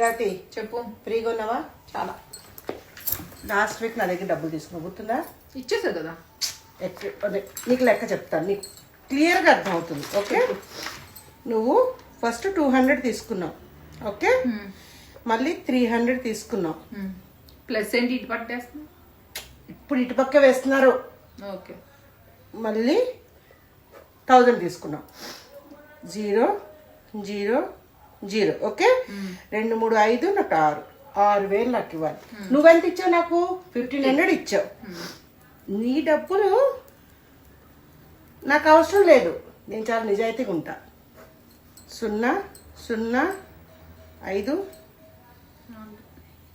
రాతి చెప్పు. ఫ్రీగా ఉన్నావా? చాలా. లాస్ట్ వీక్ నా దగ్గర డబ్బులు తీసుకున్నావు, గుర్తుందా? ఇచ్చేసా కదా. అదే నీకు లెక్క చెప్తాను, నీకు క్లియర్గా అర్థమవుతుంది. ఓకే, నువ్వు ఫస్ట్ 200 తీసుకున్నావు. ఓకే, మళ్ళీ 300 తీసుకున్నావు. ప్లస్ ఏంటి ఇటు పట్టేస్తున్నా? ఇప్పుడు ఇటు పక్క వేస్తున్నారు. ఓకే, మళ్ళీ 1000 తీసుకున్నావు. 0 0 0. ఓకే, 2 3 5 నాకు 6,000 నాకు ఇవ్వాలి. నువ్వెంత ఇచ్చావు? నాకు 1500 ఇచ్చావు. నీ డబ్బులు నాకు అవసరం లేదు, నేను చాలా నిజాయితీగా ఉంటా. 0 0 5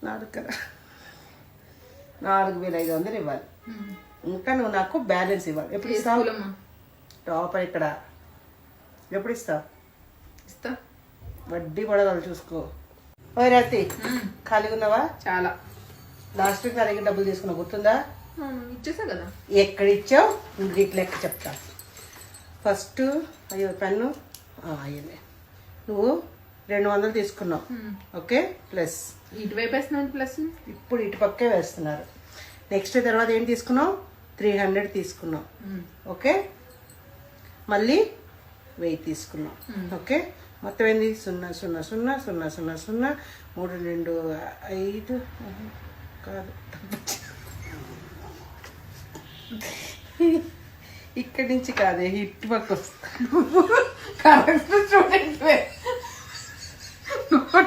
4 కదా, 4,500 ఇవ్వాలి. ఇంకా నువ్వు నాకు బ్యాలెన్స్ ఇవ్వాలి. ఎప్పుడు ఇస్తావు? టాపర్ ఇక్కడ. ఎప్పుడు ఇస్తావు? ఇస్తా. వడ్డీ పడగలరు చూసుకో. ఓ రాతి, ఖాళీగా ఉన్నావా? చాలా. లాస్ట్ వీక్ నా దగ్గర డబ్బులు తీసుకున్నావు, గుర్తుందా? ఇచ్చేసా కదా. ఎక్కడ ఇచ్చావు? నీకు లెక్క చెప్తా. ఫస్ట్ అయ్యో పెన్ను అయ్యలే, నువ్వు 200 తీసుకున్నావు. ఓకే, ప్లస్ ఇటువైపు వేస్తున్నావు ప్లస్. ఇప్పుడు ఇటు పక్కే వేస్తున్నారు. నెక్స్ట్ తర్వాత ఏం తీసుకున్నావు? 300 తీసుకున్నావు. ఓకే, మళ్ళీ 1000 తీసుకున్నావు. ఓకే, మొత్తం ఏంది? 0 0 0 0 0 0 3 2 5 కాదు, ఇక్కడి నుంచి కాదే, ఇటు పక్క వస్తాను. Correct student.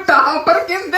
టాపర్ కింద